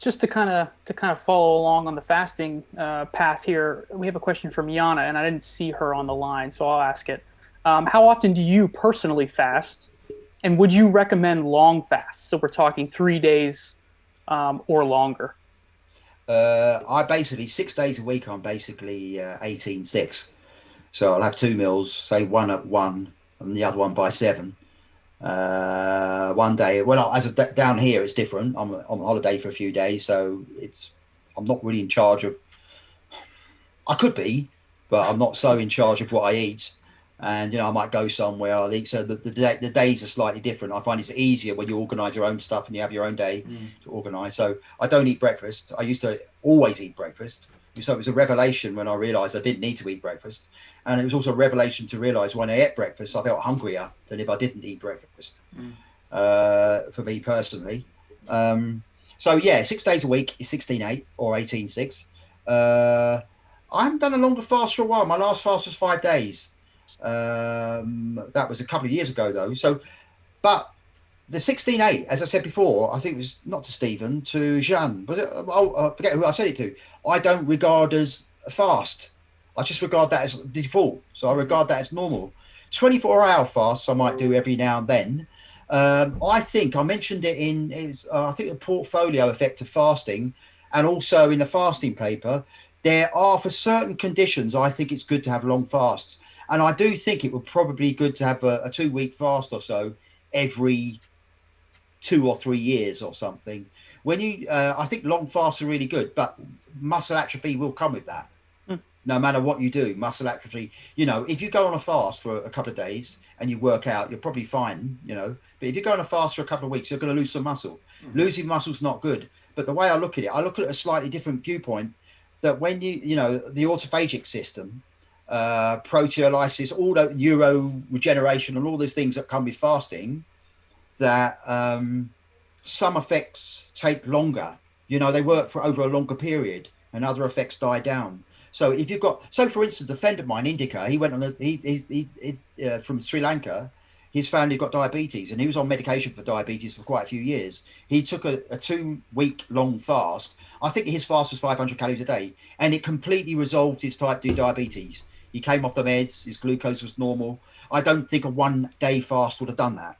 Just to kind of follow along on the fasting path here, we have a question from Yana, and I didn't see her on the line, so I'll ask it. How often do you personally fast, and would you recommend long fasts? So we're talking 3 days or longer. I basically 6 days a week. I'm basically 18/6. So I'll have 2 meals, say one at 1 and the other one by 7. One day, down here, it's different. I'm on holiday for a few days, so I'm not really in charge of. I could be, but I'm not so in charge of what I eat. And I might go somewhere. I'll eat. So the days are slightly different. I find it's easier when you organise your own stuff and you have your own day to organise. So I don't eat breakfast. I used to always eat breakfast. So it was a revelation when I realised I didn't need to eat breakfast. And it was also a revelation to realise when I ate breakfast, I felt hungrier than if I didn't eat breakfast, for me personally. So, 6 days a week is 16/8 or 18/6. I haven't done a longer fast for a while. My last fast was 5 days. That was a couple of years ago, though. So, but the 16/8, as I said before, I think it was not to Stephen, to Jean. Was it? I forget who I said it to. I don't regard as a fast. I just regard that as default. So I regard that as normal. 24-hour fasts I might do every now and then. I think I mentioned it I think the portfolio effect of fasting, and also in the fasting paper, there are, for certain conditions, I think it's good to have long fasts. And I do think it would probably be good to have a 2-week fast or so every 2 or 3 years or something. I think long fasts are really good, but muscle atrophy will come with that. No matter what you do, muscle atrophy, if you go on a fast for a couple of days and you work out, you're probably fine, but if you go on a fast for a couple of weeks, you're going to lose some muscle. Losing muscle is not good. But the way I look at it a slightly different viewpoint, that when the autophagic system, proteolysis, all the neuroregeneration and all those things that come with fasting, that some effects take longer. They work for over a longer period and other effects die down. So if you've got, for instance, a friend of mine, Indica, he went on from Sri Lanka. his family got diabetes, and he was on medication for diabetes for quite a few years. He took a 2-week long fast. I think his fast was 500 calories a day, and it completely resolved his type 2 diabetes. He came off the meds, his glucose was normal. I don't think a 1-day fast would have done that.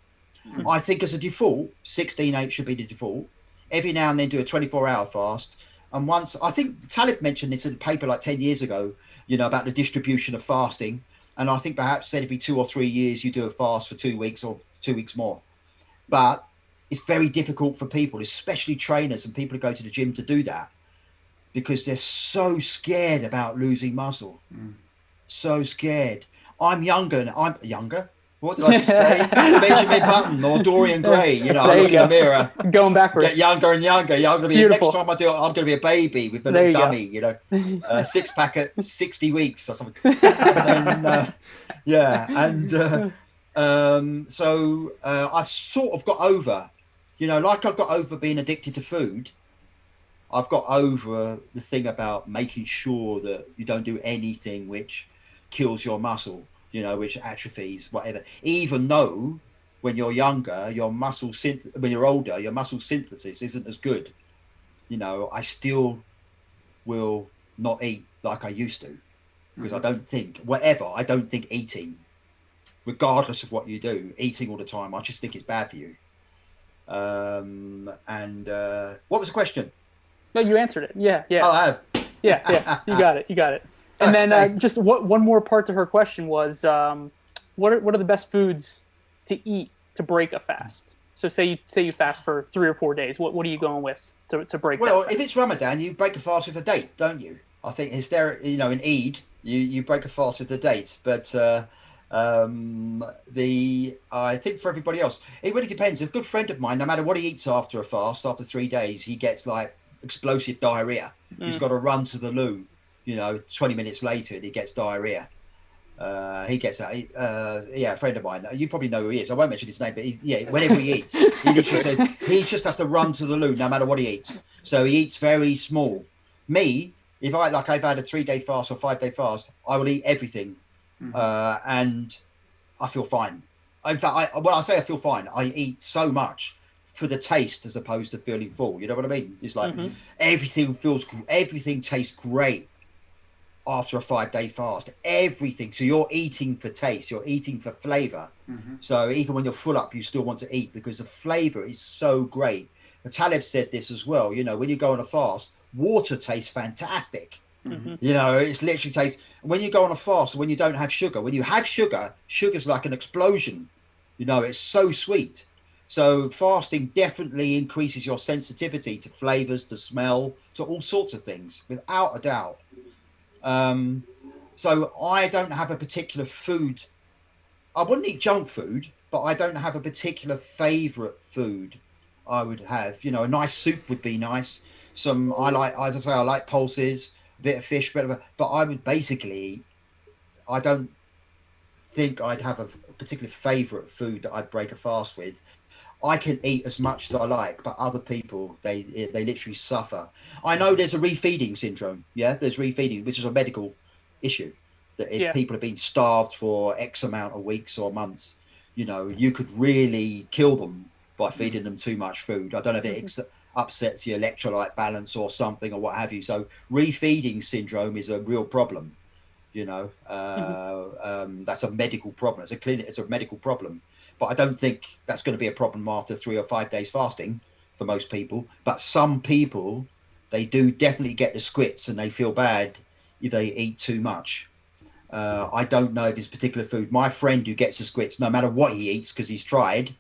Mm-hmm. I think as a default, 16/8 should be the default. Every now and then do a 24-hour fast. And once, I think Talib mentioned this in a paper like 10 years ago, you know, about the distribution of fasting. And I think perhaps said every 2 or 3 years you do a fast for 2 weeks or 2 weeks more. But it's very difficult for people, especially trainers and people who go to the gym, to do that because they're so scared about losing muscle. So scared. I'm younger. What did I just say? Benjamin Button or Dorian Gray. You know, I look in the mirror, going backwards, get younger and younger. Yeah, I'm gonna be next time I do it. I'm gonna be a baby with a little dummy. You know, 6-pack at 60 weeks or something. And then, so I've sort of got over. You know, like I've got over being addicted to food. I've got over the thing about making sure that you don't do anything which kills your muscle. You know, which atrophies, whatever. Even though when you're younger, when you're older, your muscle synthesis isn't as good. You know, I still will not eat like I used to because I don't think eating, regardless of what you do, eating all the time, I just think it's bad for you. What was the question? No, you answered it. Yeah. Oh, I have. Yeah. You got it. And then just one more part to her question was, what are the best foods to eat to break a fast? So say you fast for 3 or 4 days. What are you going with to break? Well, if it's Ramadan, you break a fast with a date, don't you? I think in Eid, you break a fast with the date. But I think for everybody else, it really depends. A good friend of mine, no matter what he eats after a fast, after 3 days, he gets like explosive diarrhea. He's got to run to the loo. You know, 20 minutes later, he gets diarrhea. A friend of mine. You probably know who he is. I won't mention his name, but whenever he eats, he literally says he just has to run to the loo no matter what he eats. So he eats very small. Me, if I've had a 3-day fast or 5-day fast, I will eat everything, and I feel fine. In fact, when I say I feel fine, I eat so much for the taste as opposed to feeling full. You know what I mean? It's like everything tastes great after a 5-day fast, everything. So you're eating for taste, you're eating for flavor. So even when you're full up, you still want to eat because the flavor is so great. But Taleb said this as well, you know, when you go on a fast, water tastes fantastic. You know, it's literally tastes, when you go on a fast, when you don't have sugar, when you have sugar's like an explosion. You know, it's so sweet. So fasting definitely increases your sensitivity to flavors, to smell, to all sorts of things, without a doubt. So I don't have a particular food. I wouldn't eat junk food, but I don't have a particular favorite food I would have. You know, a nice soup would be nice. I like pulses, a bit of fish, but I would basically, I don't think I'd have a particular favorite food that I'd break a fast with. I can eat as much as I like, but other people, they literally suffer. I know there's a refeeding syndrome. Yeah, there's refeeding, which is a medical issue. That if people have been starved for X amount of weeks or months, you know, you could really kill them by feeding them too much food. I don't know if it upsets your electrolyte balance or something or what have you. So refeeding syndrome is a real problem. You know, that's a medical problem. It's a medical problem. But I don't think that's going to be a problem after 3 or 5 days fasting for most people. But some people, they do definitely get the squits and they feel bad if they eat too much. I don't know if it's particular food. My friend who gets the squits, no matter what he eats, because he's tried,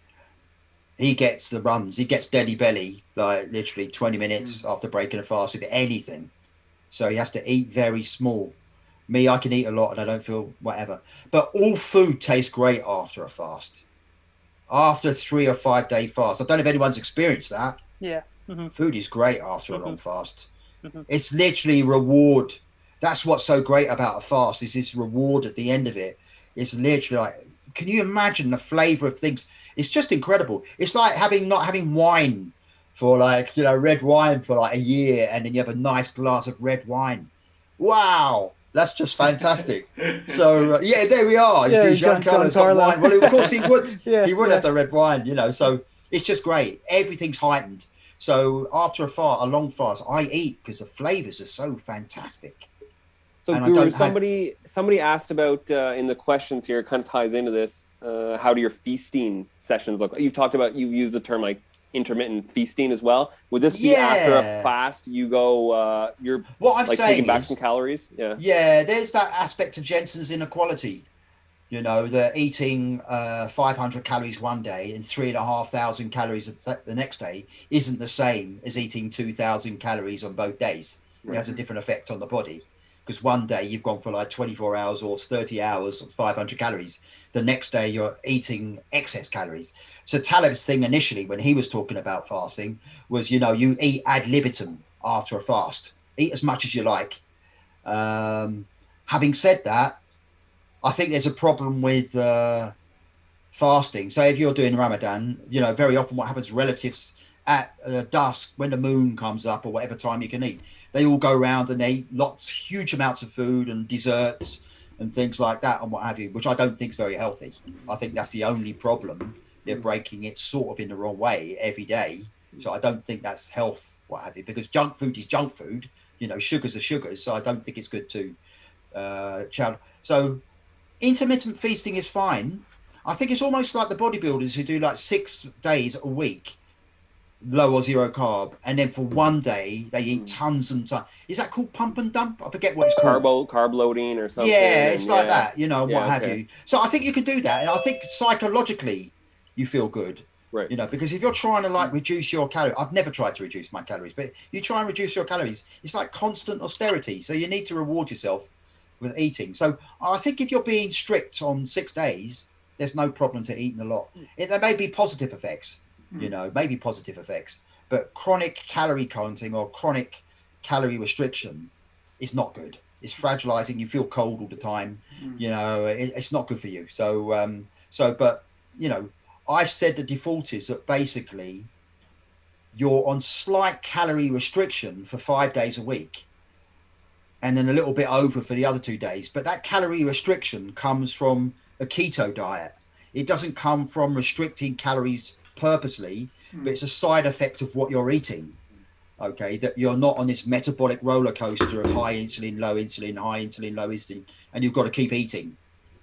he gets the runs. He gets deadly belly, like literally 20 minutes after breaking a fast with anything. So he has to eat very small. Me, I can eat a lot and I don't feel whatever. But all food tastes great after a fast. After 3 or 5 day fast. I don't know if anyone's experienced that. Yeah. Food is great after a long fast. It's literally reward. That's what's so great about a fast, is this reward at the end of it. It's literally like, can you imagine the flavor of things? It's just incredible. It's like not having wine for red wine for like a year, and then you have a nice glass of red wine. Wow. That's just fantastic. So yeah, there we are. You see, Giancarlo's got Giancarlo. wine. Well, of course he would. Yeah, he would have the red wine, you know. So it's just great. Everything's heightened. So after a long fast, I eat because the flavors are so fantastic. So Guru, somebody asked about in the questions here, kind of ties into this. How do your feasting sessions look? You've talked about, you use the term like intermittent feasting as well. Would this be after a fast? You go, you're what I'm like saying taking back is, some calories. Yeah. There's that aspect of Jensen's inequality. You know, they're eating 500 calories one day and 3,500 calories the next day isn't the same as eating 2,000 calories on both days. It has a different effect on the body. Because one day you've gone for like 24 hours or 30 hours of 500 calories. The next day you're eating excess calories. So Taleb's thing initially, when he was talking about fasting, was, you know, you eat ad libitum after a fast. Eat as much as you like. Having said that, I think there's a problem with fasting. So if you're doing Ramadan, you know, very often what happens, relatives at dusk, when the moon comes up or whatever time you can eat, they all go around and they eat huge amounts of food and desserts and things like that and what have you, which I don't think is very healthy. I think that's the only problem. They're breaking it sort of in the wrong way every day. So I don't think that's health, what have you, because junk food is junk food. You know, sugars are sugars. So I don't think it's good to So intermittent feasting is fine. I think it's almost like the bodybuilders who do like 6 days a week, low or zero carb, and then for one day they eat tons and tons. Is that called pump and dump? I forget what it's called. Carb loading or something. Yeah, it's like that, you know, what have you. So I think you can do that, and I think psychologically you feel good, right? You know, because if you're trying to like reduce your calories, I've never tried to reduce my calories, but you try and reduce your calories, it's like constant austerity. So you need to reward yourself with eating. So I think if you're being strict on 6 days, there's no problem to eating a lot. There may be positive effects, you know, maybe positive effects, but chronic calorie counting or chronic calorie restriction is not good. It's fragilizing. You feel cold all the time. You know, it's not good for you. So, but you know, I said the default is that basically you're on slight calorie restriction for 5 days a week, and then a little bit over for the other 2 days. But that calorie restriction comes from a keto diet. It doesn't come from restricting calories purposely, but it's a side effect of what you're eating. Okay, that you're not on this metabolic roller coaster of high insulin, low insulin, high insulin, low insulin, and you've got to keep eating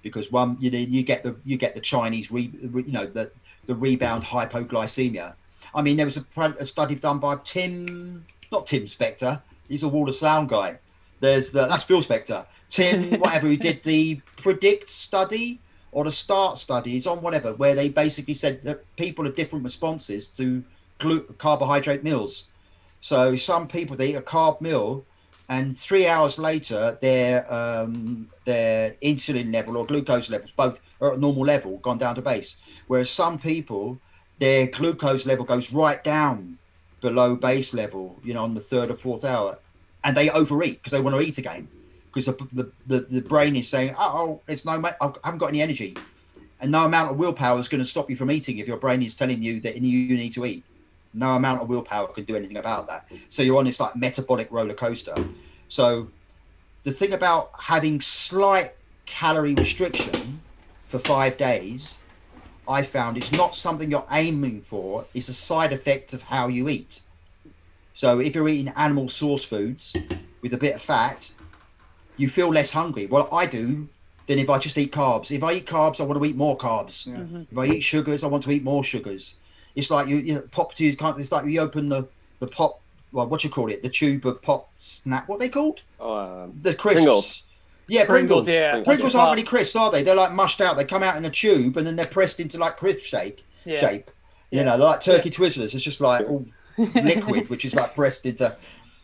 because you get the Chinese the rebound hypoglycemia. I mean, there was a study done by not Tim Spector. He's a Wall of Sound guy. That's Phil Spector. Tim, whatever, who did the Predict study or the Start study, it's on whatever, where they basically said that people have different responses to carbohydrate meals. So some people, they eat a carb meal and 3 hours later, their insulin level or glucose levels both are at normal level, gone down to base. Whereas some people, their glucose level goes right down below base level, you know, on the 3rd or 4th hour, and they overeat because they want to eat again. Because the brain is saying, I haven't got any energy. And no amount of willpower is going to stop you from eating if your brain is telling you that you need to eat. No amount of willpower can do anything about that. So you're on this like metabolic roller coaster. So the thing about having slight calorie restriction for 5 days, I found it's not something you're aiming for. It's a side effect of how you eat. So if you're eating animal source foods with a bit of fat, you feel less hungry. Well, I do than if I just eat carbs. If I eat carbs, I want to eat more carbs. Yeah. If I eat sugars, I want to eat more sugars. It's like it's like you open the pop, well, what you call it, the tube of pop snack. What are they called? The crisps. Pringles. Yeah, Pringles. Yeah. Pringles aren't really crisps, are they? They're like mushed out. They come out in a tube and then they're pressed into like crisp shape. You know, like turkey Twizzlers. It's just like all liquid, which is like pressed into.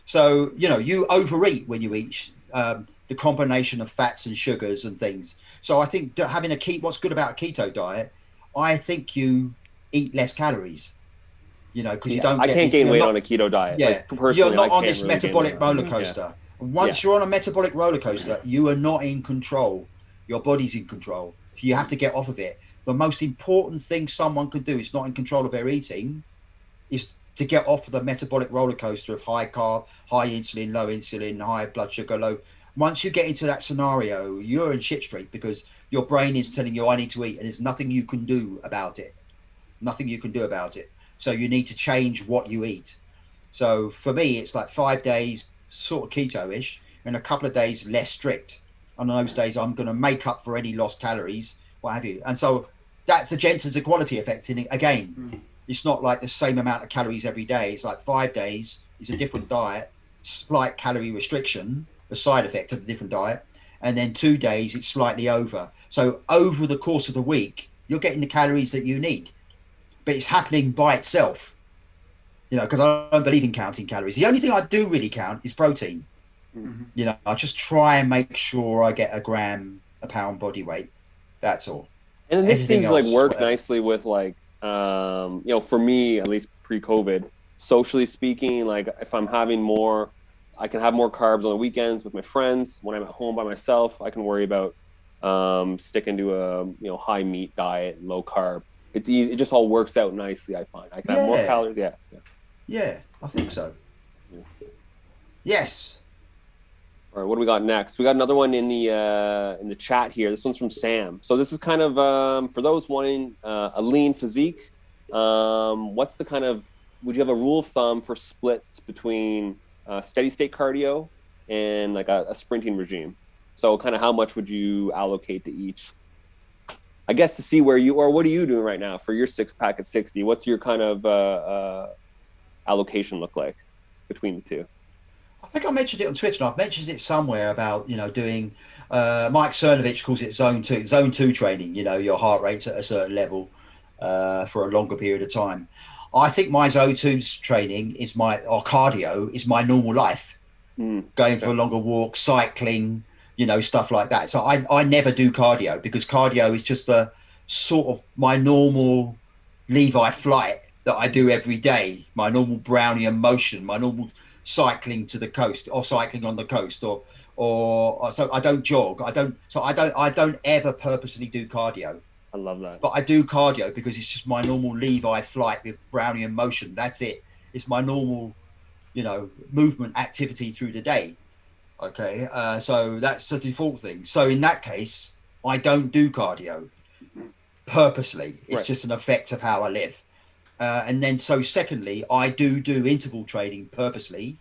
So, you know, you overeat when you eat the combination of fats and sugars and things. So I think that having what's good about a keto diet, I think you eat less calories, you know, because you don't. I can't gain weight on a keto diet. Yeah, like, you're not on this metabolic roller coaster. Once you're on a metabolic roller coaster, you are not in control. Your body's in control. So you have to get off of it. The most important thing someone can do is not in control of their eating, is to get off of the metabolic roller coaster of high carb, high insulin, low insulin, high blood sugar, low Once you get into that scenario, you're in shit street because your brain is telling you, I need to eat, and there's nothing you can do about it. Nothing you can do about it. So you need to change what you eat. So for me, it's like 5 days sort of keto-ish and a couple of days less strict. And on those days, I'm going to make up for any lost calories, what have you. And so that's the Jensen's equality effect. And again, it's not like the same amount of calories every day. It's like 5 days is a different diet, slight calorie restriction, a side effect of the different diet. And then 2 days, it's slightly over. So over the course of the week, you're getting the calories that you need. But it's happening by itself, you know, because I don't believe in counting calories. The only thing I do really count is protein. You know, I just try and make sure I get a gram a pound body weight. That's all. And this seems like work nicely with like, you know, for me, at least pre-COVID, socially speaking, like if I'm having more, I can have more carbs on the weekends with my friends. When I'm at home by myself, I can worry about sticking to a, you know, high meat diet and low carb. It's easy. It just all works out nicely. I find I can have more calories. Yeah, I think so. Yes. All right, what do we got next? We got another one in the chat here. This one's from Sam. So this is kind of for those wanting a lean physique. What's the kind of, would you have a rule of thumb for splits between steady state cardio and like a sprinting regime? So kind of how much would you allocate to each? I guess to see where you, or what are you doing right now for your 6-pack at 60? What's your kind of allocation look like between the two? I think I mentioned it on Twitter, and I've mentioned it somewhere about, you know, doing, Mike Cernovich calls it zone two training, you know, your heart rate's at a certain level for a longer period of time. I think my zone 2 training is or cardio is my normal life, going for a longer walk, cycling, you know, stuff like that. So I never do cardio because cardio is just the sort of my normal Levi flight that I do every day, my normal Brownian motion, my normal cycling to the coast or cycling on the coast or so I don't jog. I don't ever purposely do cardio. I love that. But I do cardio because it's just my normal Levi flight with Brownian motion. That's it. It's my normal, you know, movement activity through the day. Okay, so that's the default thing. So in that case, I don't do cardio purposely. It's just an effect of how I live. And then, so secondly, I do interval training purposely,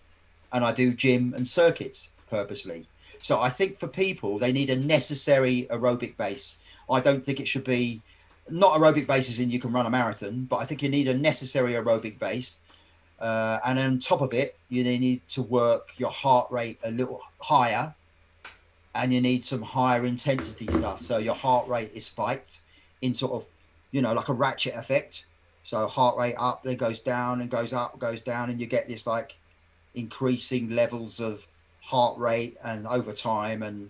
and I do gym and circuits purposely. So I think for people, they need a necessary aerobic base. I don't think it should be, not aerobic base as in you can run a marathon, but I think you need a necessary aerobic base. And on top of it, you need to work your heart rate a little higher, and you need some higher intensity stuff. So your heart rate is spiked in sort of, you know, like a ratchet effect. So heart rate up, then goes down and goes up, goes down, and you get this like increasing levels of heart rate and over time and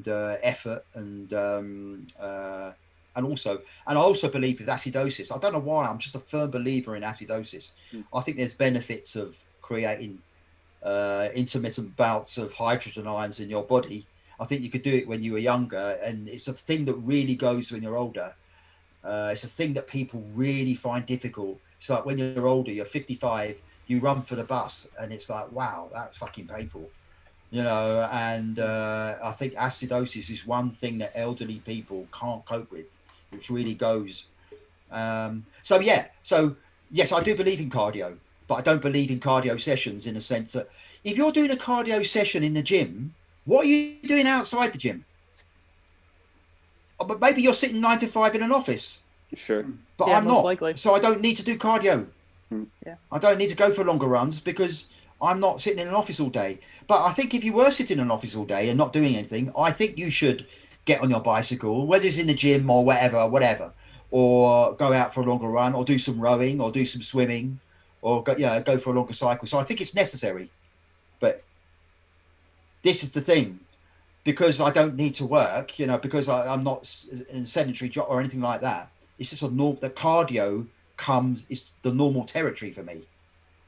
effort and I also believe with acidosis. I don't know why, I'm just a firm believer in acidosis. I think there's benefits of creating intermittent bouts of hydrogen ions in your body. I think you could do it when you were younger, and it's a thing that really goes when you're older. It's a thing that people really find difficult. It's like when you're older, you're 55, you run for the bus, and it's like, wow, that's fucking painful, you know. And I think acidosis is one thing that elderly people can't cope with, which really goes. So yes, I do believe in cardio, but I don't believe in cardio sessions in the sense that if you're doing a cardio session in the gym, what are you doing outside the gym? But maybe you're sitting 9 to 5 in an office. Sure. But yeah, I'm not. Likely. So I don't need to do cardio. Yeah. I don't need to go for longer runs because I'm not sitting in an office all day. But I think if you were sitting in an office all day and not doing anything, I think you should get on your bicycle, whether it's in the gym or whatever, or go out for a longer run, or do some rowing, or do some swimming, or go for a longer cycle. So I think it's necessary. But this is the thing. Because I don't need to work, you know, because I'm not in a sedentary job or anything like that. It's just the cardio is the normal territory for me.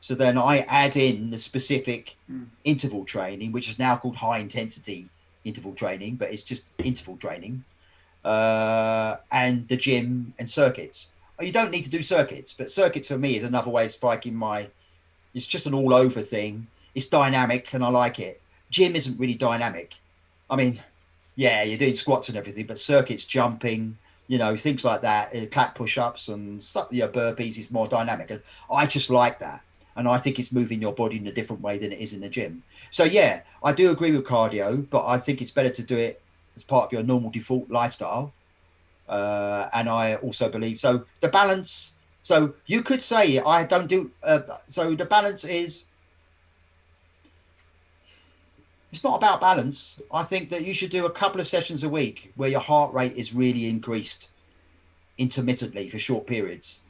So then I add in the specific interval training, which is now called high intensity interval training, but it's just interval training, and the gym and circuits. You don't need to do circuits, but circuits for me is another way of spiking it's just an all over thing. It's dynamic and I like it. gym isn't really dynamic. I mean, yeah, you're doing squats and everything, but circuits, jumping, you know, things like that, clap push-ups and stuff, burpees is more dynamic. And I just like that. And I think it's moving your body in a different way than it is in the gym. So yeah, I do agree with cardio, but I think it's better to do it as part of your normal default lifestyle. And I also believe, so the balance, so you could say I don't do, so the balance is, it's not about balance. I think that you should do a couple of sessions a week where your heart rate is really increased intermittently for short periods.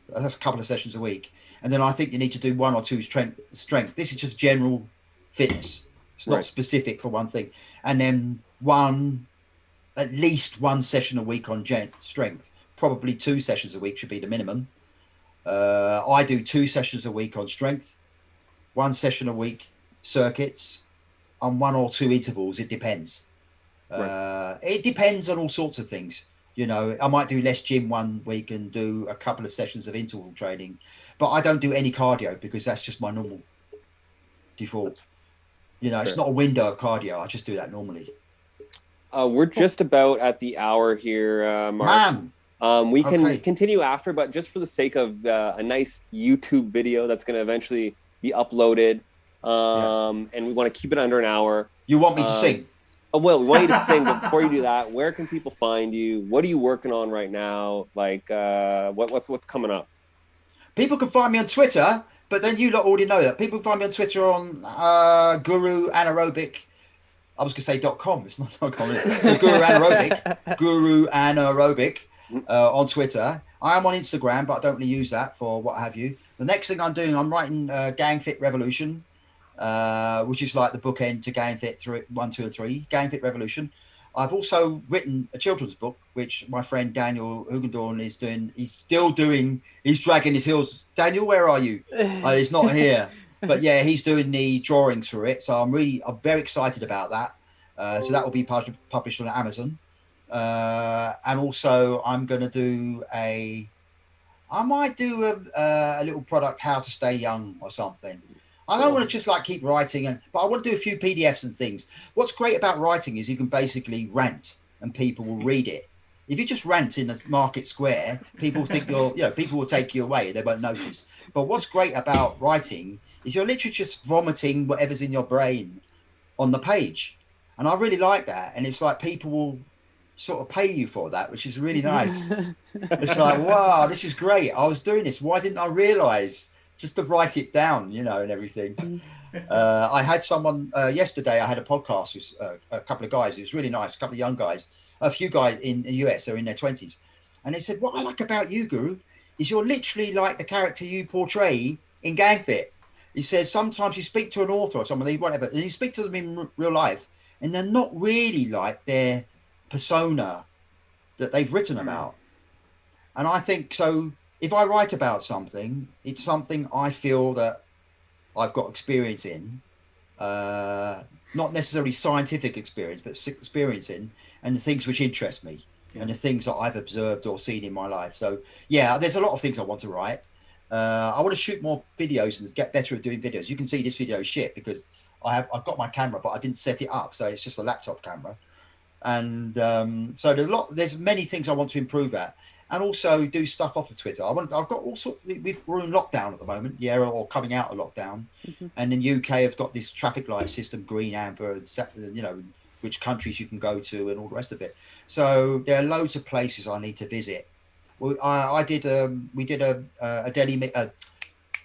That's a couple of sessions a week. And then I think you need to do 1 or 2 strength. This is just general fitness. It's not specific for one thing. And then at least 1 session a week on strength. Probably 2 sessions a week should be the minimum. I do 2 sessions a week on strength, 1 session a week circuits, on 1 or 2 intervals. It depends. It depends on all sorts of things. You know, I might do less gym 1 week and do a couple of sessions of interval training, but I don't do any cardio because that's just my normal default. You know, it's not a window of cardio. I just do that normally. We're just about at the hour here, Mark. We can continue after, but just for the sake of a nice YouTube video that's going to eventually be uploaded, and we want to keep it under an hour. You want me to sing? Oh, well, we want you to sing, but before you do that, where can people find you? What are you working on right now? Like, what's coming up? People can find me on Twitter, but then you lot already know that. People find me on Twitter on Guru Anaerobic. I was going to say .com. It's not .com. So Guru Anaerobic, Guru Anaerobic on Twitter. I am on Instagram, but I don't really use that for what have you. The next thing I'm doing, I'm writing Gang Fit Revolution, which is like the bookend to Gang Fit 1, 2, and 3. Gang Fit Revolution. I've also written a children's book, which my friend Daniel Hugendorn is doing. He's dragging his heels. Daniel, where are you? He's not here. But yeah, he's doing the drawings for it. So I'm very excited about that. So that will be published on Amazon. And also I'm going to do I might do a little product, how to stay young or something. I don't want to just like keep writing, but I want to do a few PDFs and things. What's great about writing is you can basically rant and people will read it. If you just rant in a market square, people think people will take you away. They won't notice. But what's great about writing is you're literally just vomiting whatever's in your brain on the page. And I really like that. And it's like people will sort of pay you for that, which is really nice. It's like, wow, this is great. I was doing this. Why didn't I realize just to write it down, and everything. I had someone yesterday, I had a podcast with a couple of guys. It was really nice. A couple of young guys, a few guys in the US, they're in their 20s. And they said, what I like about you, Guru, is you're literally like the character you portray in Gang Fit. He says, sometimes you speak to an author or somebody, whatever, and you speak to them in real life, and they're not really like their persona that they've written about. And I think, so if I write about something, it's something I feel that I've got experience in, not necessarily scientific experience, but experience in, and the things which interest me, and the things that I've observed or seen in my life. So yeah, there's a lot of things I want to write. I want to shoot more videos and get better at doing videos. You can see this video is shit because I've got my camera, but I didn't set it up, so it's just a laptop camera. And so there's many things I want to improve at, and also do stuff off of Twitter. I've got all sorts. We're in lockdown at the moment, or coming out of lockdown, and in UK have got this traffic light system, green, amber, and which countries you can go to and all the rest of it. So there are loads of places I need to visit. Well, we did a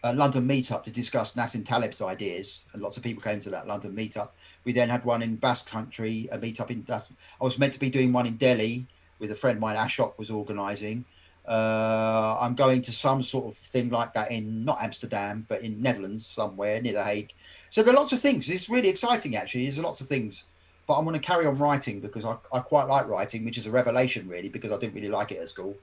London meetup to discuss Nassim Taleb's ideas, and lots of people came to that London meetup. We then had one in Basque Country, a meetup in. I was meant to be doing one in Delhi with a friend of mine, Ashok, was organising. I'm going to some sort of thing like that in not Amsterdam, but in Netherlands somewhere near The Hague. So there are lots of things. It's really exciting, actually. There's lots of things. But I'm going to carry on writing because I quite like writing, which is a revelation, really, because I didn't really like it at school.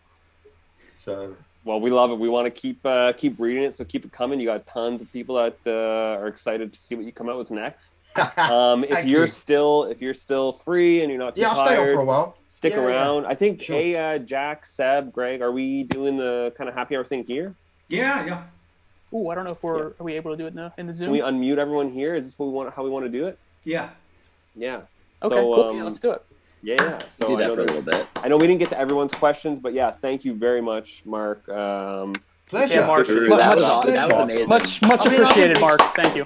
So. Well, we love it. We want to keep reading it, so keep it coming. You got tons of people that are excited to see what you come out with next. If you're still free and you're not too tired, I'll stay on for a while. Stick around. Yeah. I think, sure. Hey, Jack, Seb, Greg, are we doing the kind of happy hour thing here? Yeah. Ooh, I don't know if are we able to do it in the Zoom? Can we unmute everyone here? Is this how we want to do it? Yeah. Yeah. Okay, so, cool. Yeah, let's do it. Yeah. So do I that know for a little bit. I know we didn't get to everyone's questions, but yeah, thank you very much, Mark. Pleasure. Yeah, Mark. That was amazing. amazing. Much appreciated, Mark. Thank you.